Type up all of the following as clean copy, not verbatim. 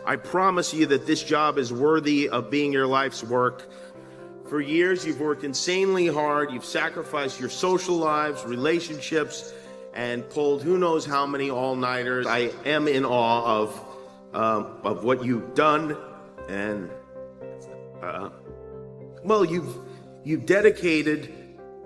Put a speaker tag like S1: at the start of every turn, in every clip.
S1: I promise you that this job is worthy of being your life's work. For years, you've worked insanely hard. You've sacrificed your social lives, relationships, and pulled who knows how many all-nighters. I am in awe of what you've done, and well, you've dedicated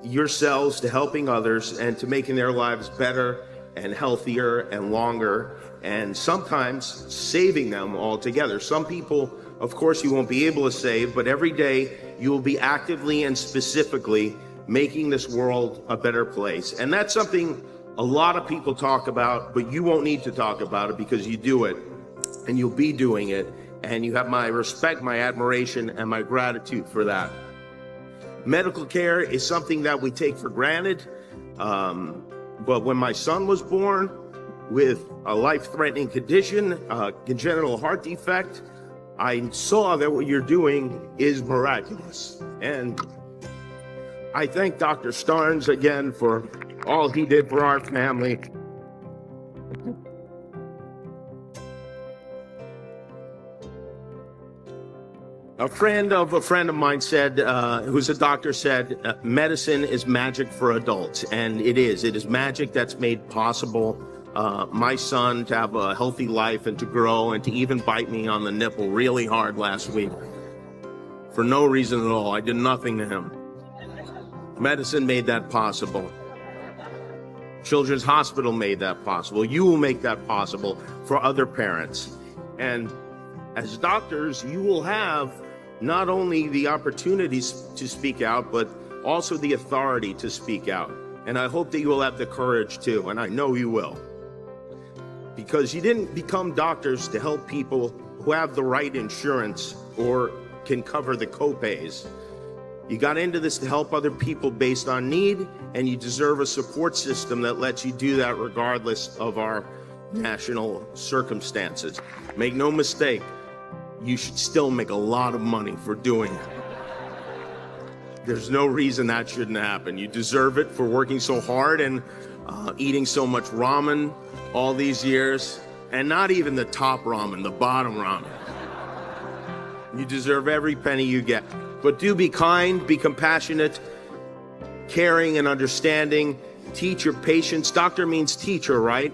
S1: yourselves to helping others and to making their lives better and healthier and longer, and sometimes saving them altogether. Some people, of course, you won't be able to save, but every day you will be actively and specifically making this world a better place. And that's something a lot of people talk about, but you won't need to talk about it because you do it, and you'll be doing it, and you have my respect, my admiration, and my gratitude for that. Medical care is something that we take for granted, but when my son was born with a life-threatening condition, a congenital heart defect, I saw that what you're doing is miraculous. And I thank Dr. Starnes again for all he did for our family. A friend of mine said, who's a doctor, said, medicine is magic for adults, and it is. It is magic that's made possible my son to have a healthy life and to grow and to even bite me on the nipple really hard last week for no reason at all. I did nothing to him. Medicine made that possible. Children's Hospital made that possible. You will make that possible for other parents. And as doctors, you will have not only the opportunities to speak out, but also the authority to speak out. And I hope that you will have the courage to, and I know you will. Because you didn't become doctors to help people who have the right insurance or can cover the copays. You got into this to help other people based on need, and you deserve a support system that lets you do that regardless of our national circumstances. Make no mistake, you should still make a lot of money for doing it. There's no reason that shouldn't happen. You deserve it for working so hard and eating so much ramen all these years, and not even the top ramen, the bottom ramen. You deserve every penny you get. But do be kind, be compassionate, caring and understanding. Teach your patients. Doctor means teacher, right?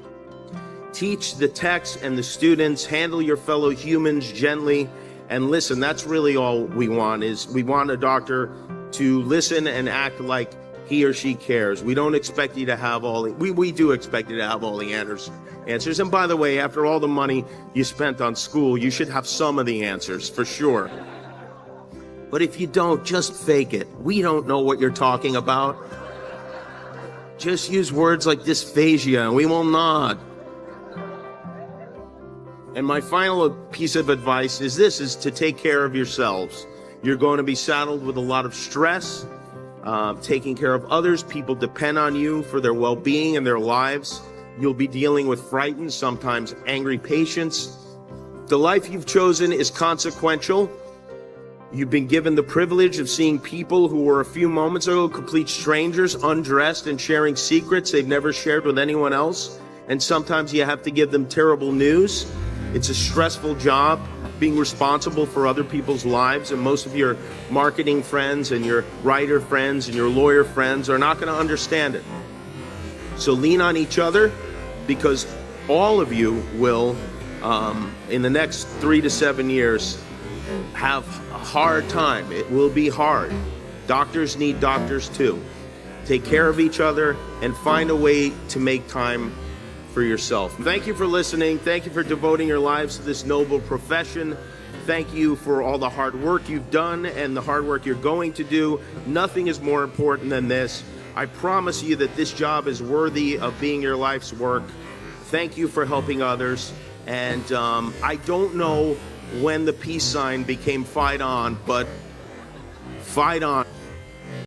S1: Teach the techs and the students. Handle your fellow humans gently. And listen, that's really all we want, is we want a doctor to listen and act like he or she cares. We don't expect you to have all the, we do expect you to have all the answers. And by the way, after all the money you spent on school, you should have some of the answers, for sure. But if you don't, just fake it. We don't know what you're talking about. Just use words like dysphagia and we will nod. And my final piece of advice is this, is to take care of yourselves. You're going to be saddled with a lot of stress, taking care of others. People depend on you for their well-being and their lives. You'll be dealing with frightened, sometimes angry patients. The life you've chosen is consequential. You've been given the privilege of seeing people who were a few moments ago complete strangers, undressed and sharing secrets they've never shared with anyone else. And sometimes you have to give them terrible news. It's a stressful job, being responsible for other people's lives, and most of your marketing friends and your writer friends and your lawyer friends are not going to understand it. So lean on each other, because all of you will, in the next 3 to 7 years, have a hard time. It will be hard. Doctors need doctors too. Take care of each other and find a way to make time for yourself. Thank you for listening. Thank you for devoting your lives to this noble profession. Thank you for all the hard work you've done and the hard work you're going to do. Nothing is more important than this. I promise you that this job is worthy of being your life's work. Thank you for helping others. And I don't know when the peace sign became fight on, but fight on.